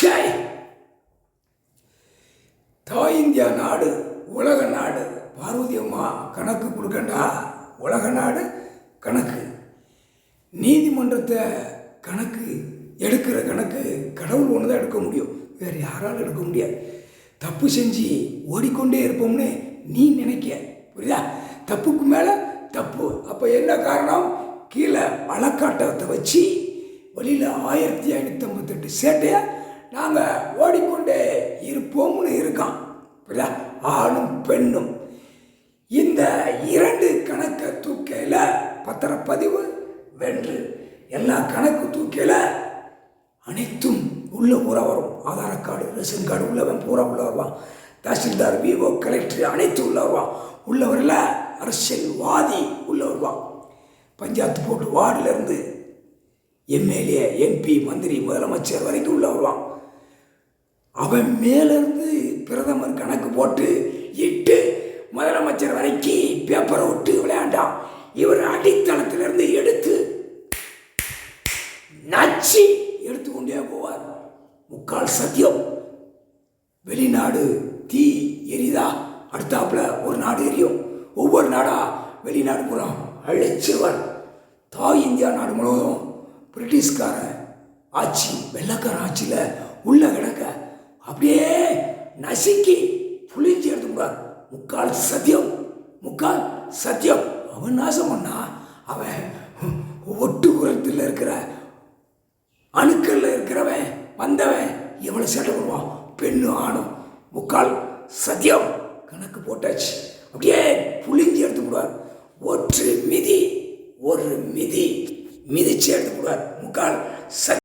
ஷாய் தாய் இந்தியா நாடு உலக நாடு பார்வதி அம்மா கணக்கு கொடுக்கண்டா. உலக நாடு கணக்கு நீதிமன்றத்தை கணக்கு எடுக்கிற கணக்கு கடவுள் ஒன்று தான் எடுக்க முடியும், வேறு யாராலும் எடுக்க முடியாது. தப்பு செஞ்சு ஓடிக்கொண்டே இருப்போம்னு நீ நினைக்க, புரியுதா? தப்புக்கு மேலே தப்பு. அப்போ என்ன காரணம்? கீழே வழக்காட்டத்தை வச்சு வெளியில் 1558 சேட்டையை நாங்கள் ஓடிக்கொண்டே இருப்போம்னு இருக்கான், புரியுதா? ஆணும் பெண்ணும் இந்த 2 கணக்கை தூக்கையில் பத்திரப்பதிவு வென்று எல்லா கணக்கு தூக்கையில் அனைத்தும் உள்ள பூரா வரும். ஆதார கார்டு, ரேஷன் கார்டு உள்ளவன் பூரா உள்ள வருவான். தாசில்தார், விஓ, கலெக்டர் அனைத்தும் உள்ள வருவான். உள்ளவரில் அரசியல்வாதி உள்ள வருவான். பஞ்சாயத்து போட்டு வார்டிலிருந்து எம்எல்ஏ, எம்பி, மந்திரி, முதலமைச்சர் வரைக்கும் உள்ள வருவான். அவன் மேலேருந்து பிரதமர் கணக்கு போட்டு இட்டு முதலமைச்சர் வரைக்கும் பேப்பரை விட்டு விளையாண்டான். இவர் அடித்தளத்திலிருந்து எடுத்து நச்சு எடுத்துக்கொண்டே போவார். முக்கால் சத்தியம். வெளிநாடு தீ எரிதா, அடுத்தாப்புல ஒரு நாடு எரியும். ஒவ்வொரு நாடா வெளிநாடு புறம் அழிச்சுவர். தாய் இந்தியா நாடு முழுவதும் பிரிட்டிஷ்கார ஆட்சி, வெள்ளக்கார ஆட்சியில் உள்ள கிடக்க அப்படியே நசுக்கி புளிஞ்சி எடுத்துக்கூடாது. முக்கால் சத்தியம், முக்கால் சத்தியம். அவன் நாசம் பண்ணா அவன் ஒட்டு குரத்தில் இருக்கிற அணுக்கல்ல இருக்கிறவன் வந்தவன் எவ்வளோ சேட்டை பண்ணுவான், பெண்ணு ஆணும். முக்கால் சத்தியம் கணக்கு போட்டாச்சு, அப்படியே புளிஞ்சி எடுத்துக்கூடாது. ஒரு மிதி மிதிச்சு எடுத்துக்கூடாது. முக்கால் சத்தியம்.